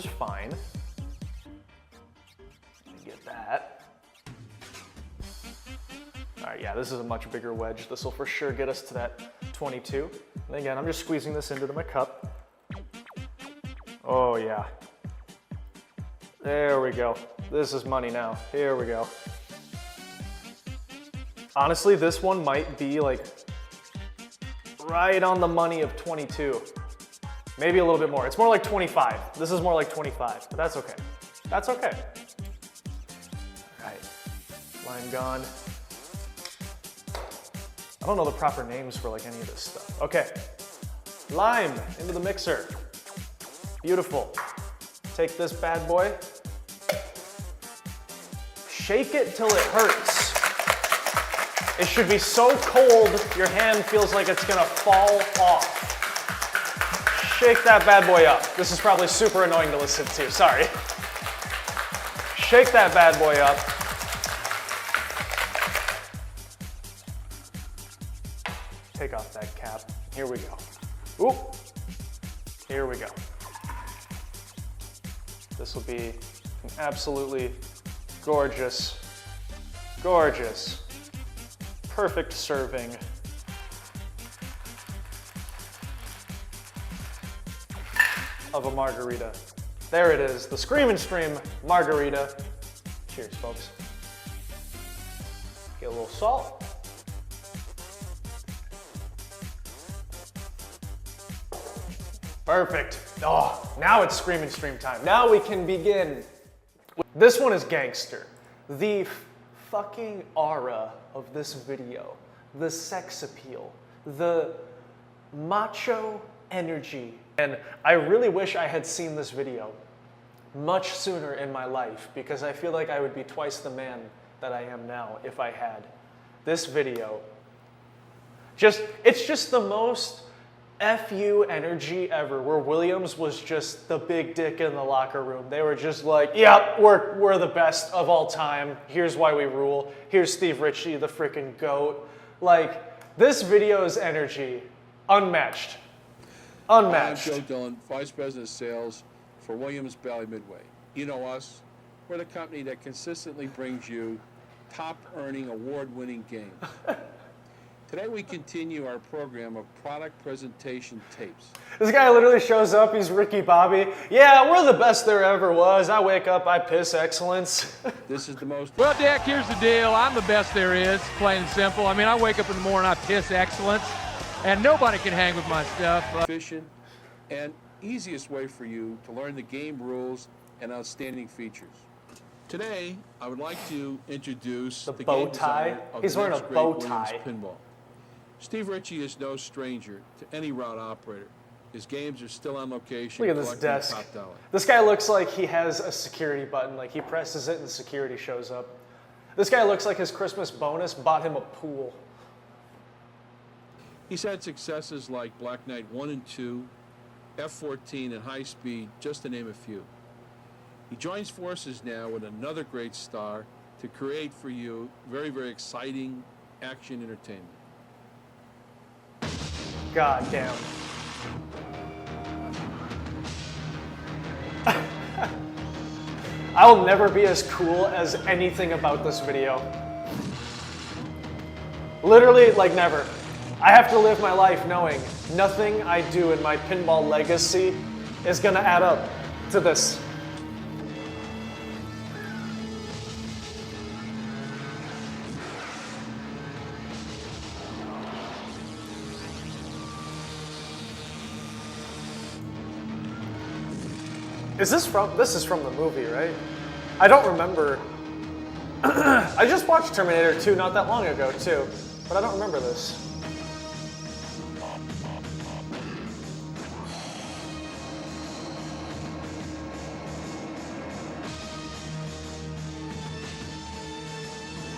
me get that. All right, yeah, this is a much bigger wedge. This will for sure get us to that 22. And again, I'm just squeezing this into my cup. Oh yeah. There we go. This is money now. Here we go. Honestly, this one might be like right on the money of 22. Maybe a little bit more. It's more like 25. This is more like 25, but that's okay. That's okay. All right, lime gone. I don't know the proper names for like any of this stuff. Okay, lime into the mixer. Beautiful. Take this bad boy. Shake it till it hurts. It should be so cold, your hand feels like it's gonna fall off. Shake that bad boy up. This is probably super annoying to listen to, sorry. Shake that bad boy up. Take off that cap. Here we go. Oop. Here we go. This will be an absolutely gorgeous Gorgeous. Perfect serving. Of a margarita. There it is, the Scream and Stream margarita. Cheers, folks. Get a little salt. Perfect. Oh, now it's Scream and Stream time. Now we can begin. This one is gangster. The fucking aura of this video, the sex appeal, the macho energy. And I really wish I had seen this video much sooner in my life, because I feel like I would be twice the man that I am now if I had. This video, it's just the most FU energy ever, where Williams was just the big dick in the locker room. They were just like, yeah, we're the best of all time. Here's why we rule. Here's Steve Ritchie, the freaking GOAT. Like, this video's energy, unmatched. Unmatched. I'm Joe Dillon, Vice President of Sales for Williams Bally Midway. You know us. We're the company that consistently brings you top-earning, award-winning games. Today we continue our program of product presentation tapes. This guy literally shows up, he's Ricky Bobby. Yeah, we're the best there ever was. I wake up, I piss excellence. This is the most... Well, Dick, here's the deal. I'm the best there is, plain and simple. I mean, I wake up in the morning, I piss excellence, and nobody can hang with my stuff. Efficient and easiest way for you to learn the game rules and outstanding features. Today, I would like to introduce the bow game tie. designer of He's the wearing next a great bow Williams tie. Pinball. Steve Ritchie is no stranger to any route operator. His games are still on location. Look at this desk. Top dollar. This guy looks like he has a security button. Like, he presses it and security shows up. This guy looks like his Christmas bonus bought him a pool. He's had successes like Black Knight 1 and 2, F-14, and High Speed, just to name a few. He joins forces now with another great star to create for you very, very exciting action entertainment. God damn. I will never be as cool as anything about this video. Literally, like, never. I have to live my life knowing nothing I do in my pinball legacy is gonna add up to this. This is from the movie, right? I don't remember. I just watched Terminator 2 not that long ago, too, but I don't remember this.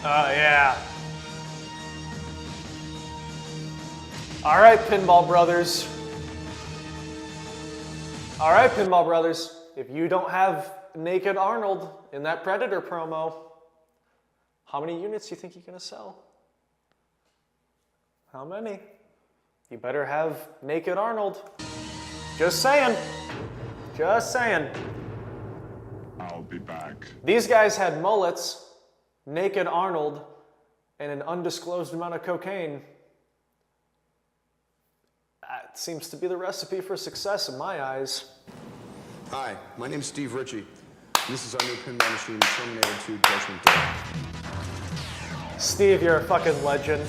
Yeah. All right, Pinball Brothers. All right, Pinball Brothers. If you don't have Naked Arnold in that Predator promo, how many units do you think you're going to sell? How many? You better have Naked Arnold. Just saying. Just saying. I'll be back. These guys had mullets, Naked Arnold, and an undisclosed amount of cocaine. That seems to be the recipe for success in my eyes. Hi, my name's Steve Ritchie. This is our new pinball machine, Terminator 2 Judgment Day. Steve, you're a fucking legend.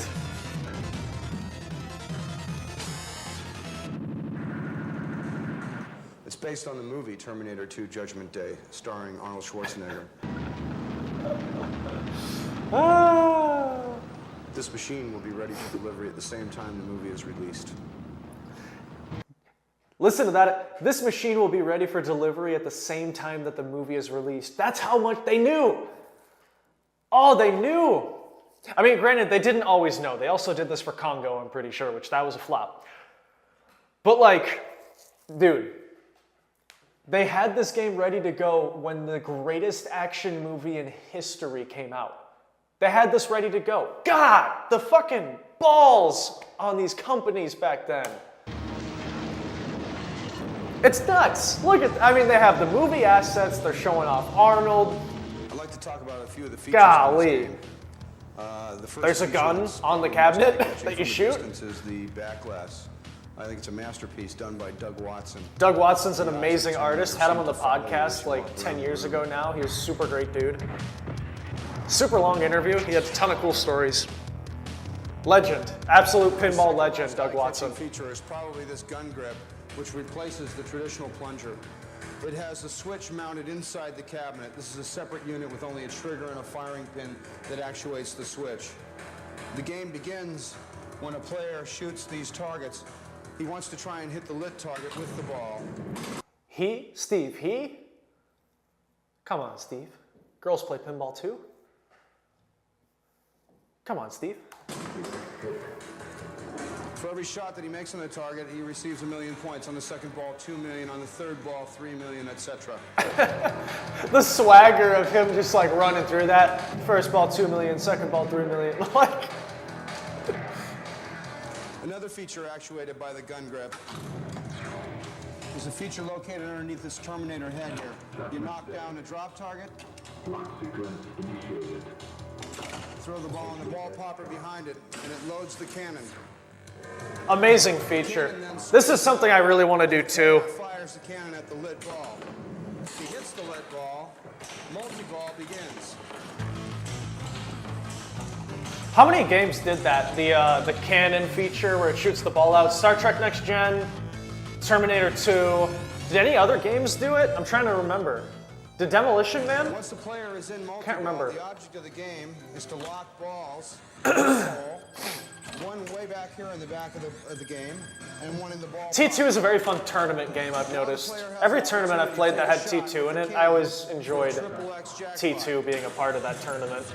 It's based on the movie Terminator 2 Judgment Day, starring Arnold Schwarzenegger. This machine will be ready for delivery at the same time the movie is released. Listen to that. This machine will be ready for delivery at the same time that the movie is released. That's how much they knew. Oh, they knew. I mean, granted, they didn't always know. They also did this for Congo, I'm pretty sure, which that was a flop. But like, dude, they had this game ready to go when the greatest action movie in history came out. They had this ready to go. God, the fucking balls on these companies back then. It's nuts. Look at, I mean, they have the movie assets. They're showing off Arnold. I'd like to talk about a few of the features Golly. of this game. The first There's a feature gun is on the watching cabinet from that you a shoot. distance is the back glass. I think it's a masterpiece done by Doug Watson. Doug Watson's an amazing artist. Had him on the podcast like 10 years ago now. He was a super great dude. Super long interview. He had a ton of cool stories. Legend. Absolute pinball legend, Doug Watson. The feature is probably this gun grip, which replaces the traditional plunger. It has a switch mounted inside the cabinet. This is a separate unit with only a trigger and a firing pin that actuates the switch. The game begins when a player shoots these targets. He wants to try and hit the lit target with the ball. Steve? Come on, Steve. Girls play pinball too? Come on, Steve. For every shot that he makes on the target, he receives 1 million points. On the second ball, 2 million. On the third ball, 3 million, etc. The swagger of him just like running through that. First ball, 2 million. Second ball, 3 million. Like. Another feature actuated by the gun grip is a feature located underneath this Terminator head here. You knock down a drop target, throw the ball in the ball popper behind it, and it loads the cannon. Amazing feature. This is something I really want to do too. Fires the cannon at the lit ball. If he hits the lit ball, multi-ball begins. How many games did that? The cannon feature where it shoots the ball out. Star Trek Next Gen, Terminator 2. Did any other games do it? I'm trying to remember. Did Demolition Man? Once the player is in multi-ball, Can't remember. The object of the game is to lock balls. One way back here in the back of the game, and one in the ball. T2 is a very fun tournament game, I've noticed. Every tournament I've played that had T2 in it, I always enjoyed T2 being a part of that tournament.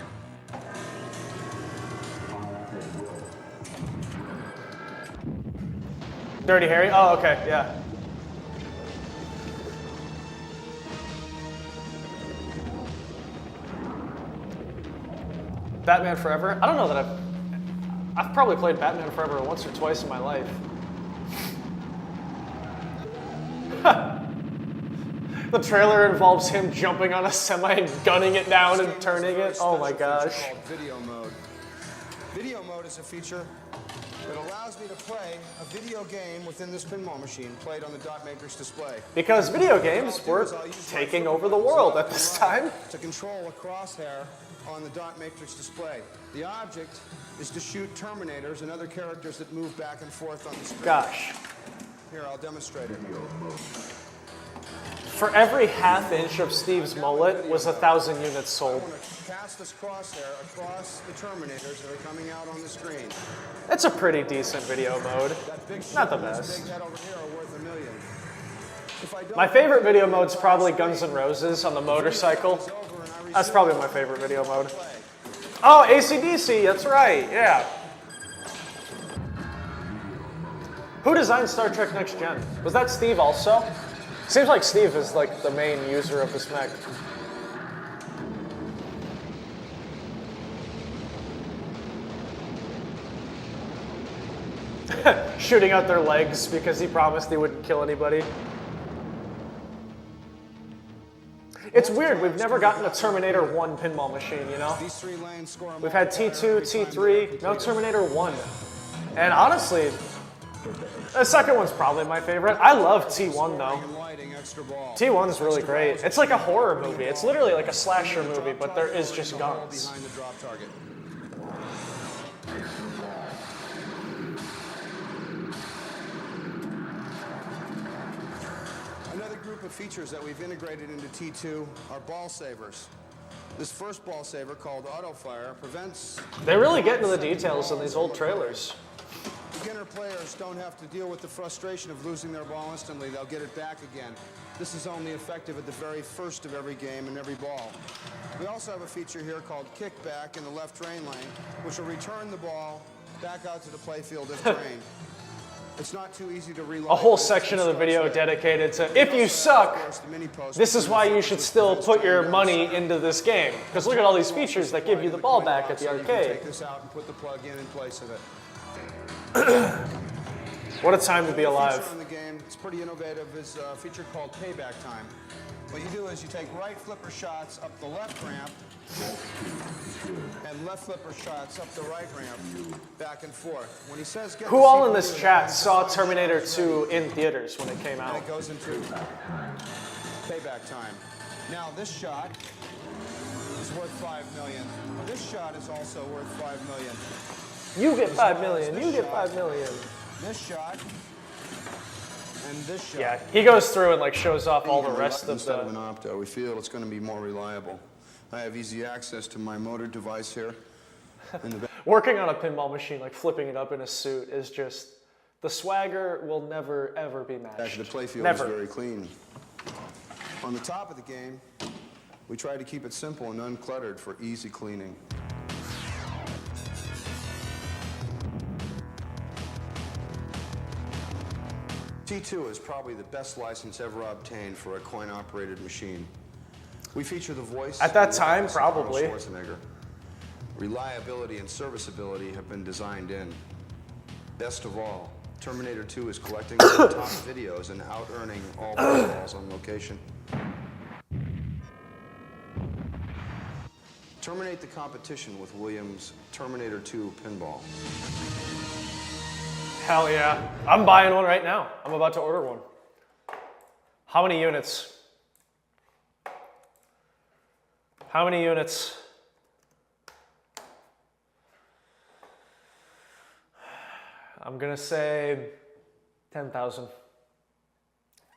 Dirty Harry? Oh, okay, yeah. Batman Forever? I don't know that I've probably played Batman Forever once or twice in my life. The trailer involves him jumping on a semi and gunning it down and turning it. Oh my gosh. Video mode. Video mode is a feature that allows me to play a video game within this pinball machine played on the dot matrix display. Because video games were taking over the world at this time. To control a crosshair on the dot matrix display. The object is to shoot Terminators and other characters that move back and forth on the screen. Gosh. Here, I'll demonstrate it. For every half inch of Steve's mullet was 1,000 units sold. I want to cast this crosshair across the Terminators that are coming out on the screen. It's a pretty decent video mode. Not the best. Big head over here are worth 1 million. My favorite video mode's probably Guns N' Roses on the motorcycle. That's probably my favorite video mode. Oh, AC/DC, that's right, yeah. Who designed Star Trek Next Gen? Was that Steve also? Seems like Steve is like the main user of this mech. Shooting out their legs because he promised he wouldn't kill anybody. It's weird, we've never gotten a Terminator 1 pinball machine, you know? We've had T2, T3, no Terminator 1. And honestly, the second one's probably my favorite. I love T1 though. T1's really great. It's like a horror movie. It's literally like a slasher movie, but there is just guns. Of features that we've integrated into T2 are ball savers. This first ball saver, called auto fire, prevents... They really get into the details in these old trailers. Beginner players don't have to deal with the frustration of losing their ball instantly. They'll get it back again. This is only effective at the very first of every game and every ball. We also have a feature here called kickback in the left drain lane, which will return the ball back out to the playfield if drained. It's not too easy to reload. A whole section of the video dedicated to, if you suck, this is why you should still put your money into this game. Because look at all these features that give you the ball back at the arcade. Take this out and put the plug in place of it. What a time to be alive. Feature on the game, it's pretty innovative, is a feature called payback time. What you do is you take right flipper shots up the left ramp, and left flipper shots up the right ramp, back and forth. When he says get Who the all in CPU this to chat the saw side Terminator shots 2 in theaters when it came and out? it goes into payback time. Now this shot is worth $5 million. This shot is also worth $5 million. You get As $5 well as million. this You get shot, $5 million. This shot and this shot. Yeah, he goes through and like shows off all the rest of Instead the. of an opto, we feel it's going to be more reliable. I have easy access to my motor device here. In the back. Working on a pinball machine, like flipping it up in a suit, is just the swagger will never ever be matched. Actually, the playfield Never. is very clean. On the top of the game, we try to keep it simple and uncluttered for easy cleaning. T2 is probably the best license ever obtained for a coin-operated machine. We feature the voice At that and time, voice of Arnold probably. Schwarzenegger. Reliability and serviceability have been designed in. Best of all, Terminator 2 is collecting the top videos and out-earning all pinballs on location. Terminate the competition with Williams' Terminator 2 pinball. Hell yeah. I'm buying one right now. I'm about to order one. How many units? How many units? I'm gonna say 10,000.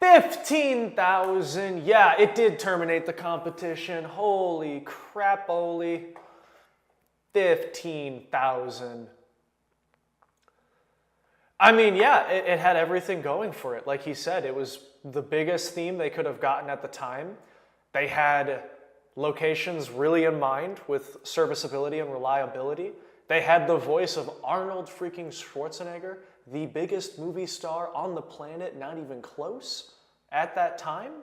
15,000. Yeah, it did terminate the competition. Holy crap, Oli. 15,000. I mean, yeah, it had everything going for it. Like he said, it was the biggest theme they could have gotten at the time. They had locations really in mind with serviceability and reliability. They had the voice of Arnold freaking Schwarzenegger, the biggest movie star on the planet, not even close at that time.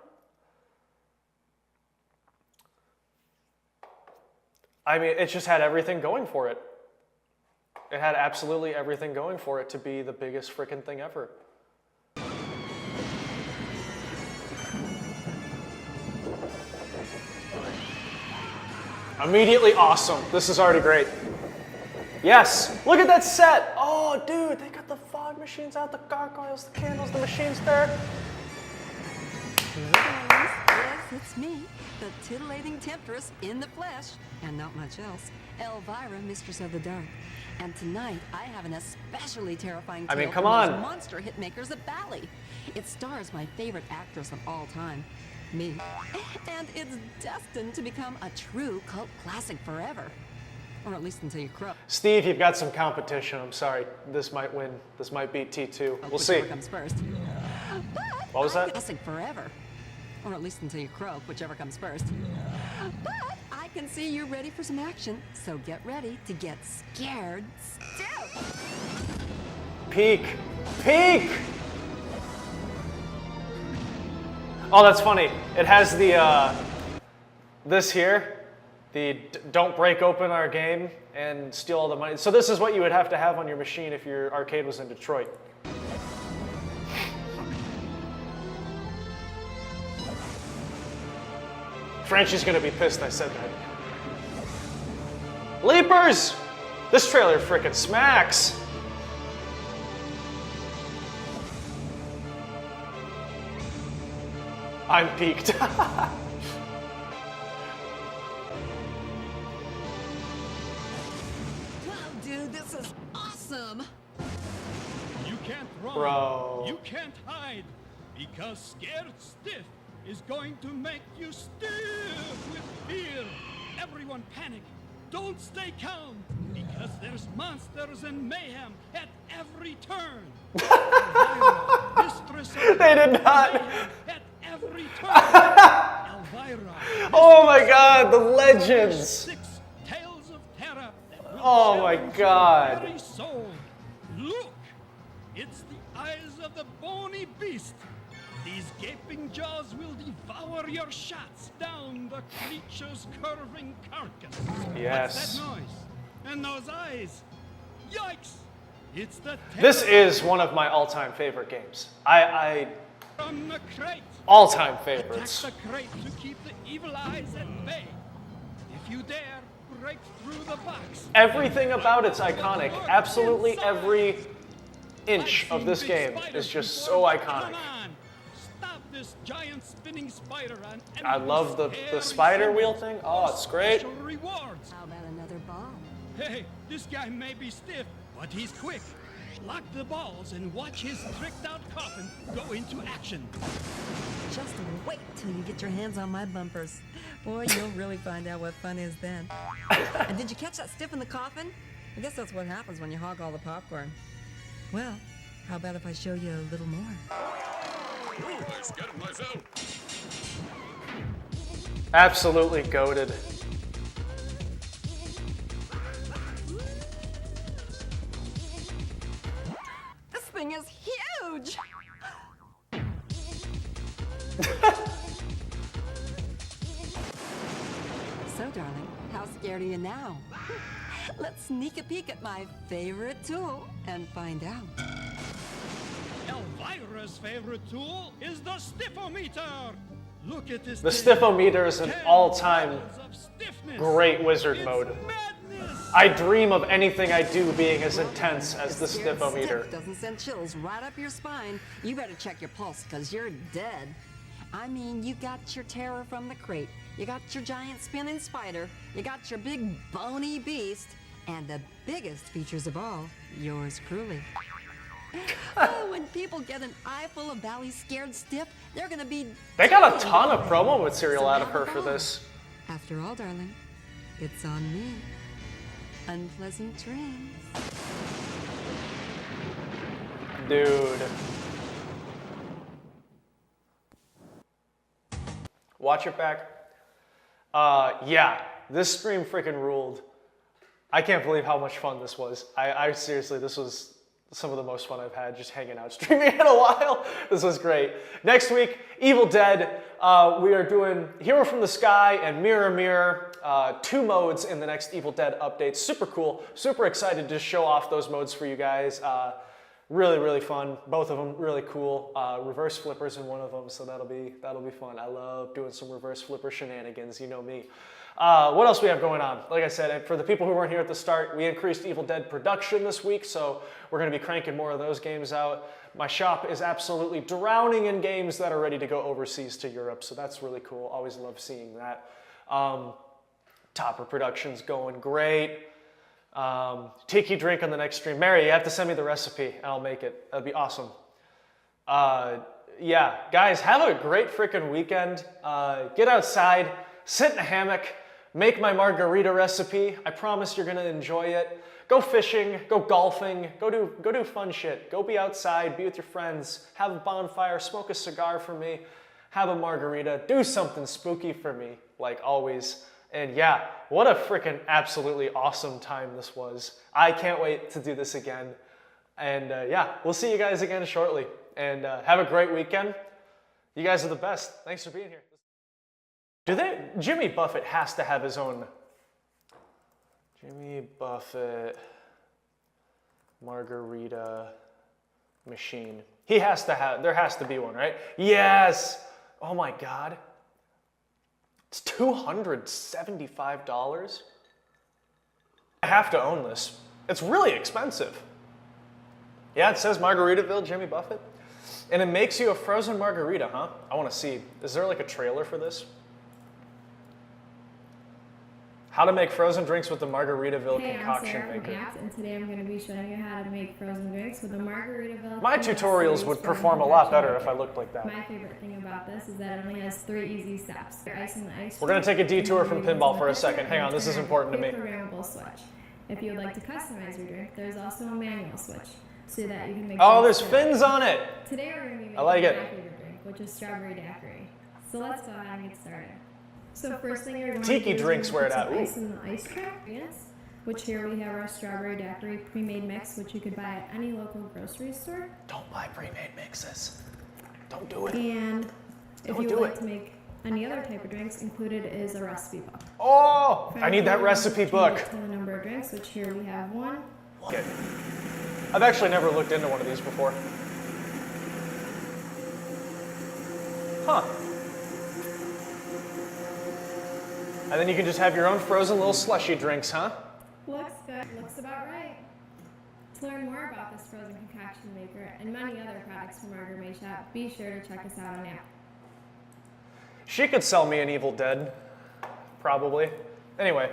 I mean, it just had everything going for it. It had absolutely everything going for it to be the biggest freaking thing ever. Immediately awesome. This is already great. Yes, look at that set. Oh, dude, they got the fog machines out, the gargoyles, the candles, the machines there. Yes, it's me, the titillating temptress in the flesh, and not much else, Elvira, Mistress of the Dark. And tonight, I have an especially terrifying tale come from on. those monster hitmakers at Bally. It stars my favorite actress of all time, me. And it's destined to become a true cult classic forever. Or at least until you croak. Steve, you've got some competition. I'm sorry. This might win. This might beat T2. We'll see. Whichever comes first. What was that? Classic forever. Or at least until you croak, whichever comes first. But I can see you're ready for some action, so get ready to get scared stiff. Peak. Peak! Oh, that's funny. It has the, this here. The don't break open our game and steal all the money. So this is what you would have to have on your machine if your arcade was in Detroit. Frenchie's gonna be pissed I said that. Leapers! This trailer frickin' smacks. I'm peaked. Dude, this is awesome! You can't run. Bro. You can't hide. Because scared stiff is going to make you stiff with fear. Everyone panic. Don't stay calm. Because there's monsters and mayhem at every turn. They did not. At every turn. Elvira. Oh my god, the legends. 6 tales of terror. Oh my god. Very soul. Look, it's the eyes of the bony beast. These gaping jaws will devour your shots down the creature's curving carcass. Yes. What's that noise? And those eyes. Yikes! It's the This is one of my all-time favorite games. from the crate. All-time favorites. Attack the crate to keep the evil eyes at bay. If you dare, right through the box. Everything about it's iconic. Absolutely every inch of this game is just so iconic. Stop this giant spinning spider and I love the spider wheel thing. Oh, it's great. Special rewards. How about another ball? Hey, this guy may be stiff, but he's quick. Lock the balls and watch his tricked out coffin go into action. Just wait till you get your hands on my bumpers. Boy, you'll really find out what fun is then. And did you catch that stiff in the coffin? I guess that's what happens when you hog all the popcorn. Well, how about if I show you a little more? Ooh, I scared myself. Absolutely goated. This thing is huge! So, darling, how scared are you now? Let's sneak a peek at my favorite tool and find out. Elvira's favorite tool is the stiffometer. Look at this. The stiffometer is an all-time great wizard mode. I dream of anything I do being as intense as the stiffometer. Doesn't send chills right up your spine. You better check your pulse, because you're dead. I mean, you got your terror from the crate. You got your giant spinning spider. You got your big bony beast. And the biggest features of all, yours truly. Oh, when people get an eyeful of Bally scared stiff, they're gonna be... They got a ton of promo material out of her for this. After all, darling, it's on me. Unpleasant dreams. Dude. Watch it back. Yeah, this stream freaking ruled. I can't believe how much fun this was. I seriously, this was some of the most fun I've had just hanging out streaming in a while. This was great. Next week, Evil Dead. We are doing Hero from the Sky and Mirror Mirror. 2 modes in the next Evil Dead update. Super cool. Super excited to show off those modes for you guys. Really, really fun. Both of them really cool. Reverse flippers in one of them, so that'll be fun. I love doing some reverse flipper shenanigans. You know me. What else we have going on? Like I said, for the people who weren't here at the start, we increased Evil Dead production this week, so we're going to be cranking more of those games out. My shop is absolutely drowning in games that are ready to go overseas to Europe, so that's really cool. Always love seeing that. Topper Production's going great. Tiki drink on the next stream. Mary, you have to send me the recipe and I'll make it. That'd be awesome. Yeah, guys, have a great freaking weekend. Get outside, sit in a hammock, make my margarita recipe. I promise you're gonna enjoy it. Go fishing, go golfing, go do fun shit. Go be outside, be with your friends, have a bonfire, smoke a cigar for me, have a margarita, do something spooky for me, like always. And yeah, what a freaking absolutely awesome time this was. I can't wait to do this again. And yeah, we'll see you guys again shortly. And have a great weekend. You guys are the best. Thanks for being here. Jimmy Buffett has to have his own Jimmy Buffett margarita machine. He has to have, there has to be one, right? Yes! Oh my God. It's $275. I have to own this. It's really expensive. Yeah, it says Margaritaville, Jimmy Buffett. And it makes you a frozen margarita, huh? I want to see. Is there like a trailer for this? How to make frozen drinks with the Margaritaville concoction maker. And today I'm going to be showing you how to make frozen drinks with the Margaritaville. My tutorials would perform a lot better if I looked like that. My favorite thing about this is that it only has 3 easy steps. You're icing the ice. We're going to take a detour from pinball for a second. Hang on, this is important to me. Programmable switch. If you would like to customize your drink, there's also a manual switch so that you can make. Oh, there's fins on it. Today we're going to be making I like it. my favorite drink, which is strawberry daiquiri. So let's go ahead and get started. So first thing you're going to do Tiki drinks is where it put at? some ice in the ice trap, which here we have our strawberry daiquiri pre-made mix, which you could buy at any local grocery store. Don't buy pre-made mixes. Don't do it. And if you would like to make any other type of drinks, included is a recipe book. Oh, I need that recipe book. To the number of drinks, which here we have 1. Okay. I've actually never looked into one of these before. Huh. And then you can just have your own frozen little slushy drinks, huh? Looks good. Looks about right. To learn more about this frozen concoction maker and many other products from our gourmet shop, be sure to check us out on app. She could sell me an Evil Dead, probably. Anyway,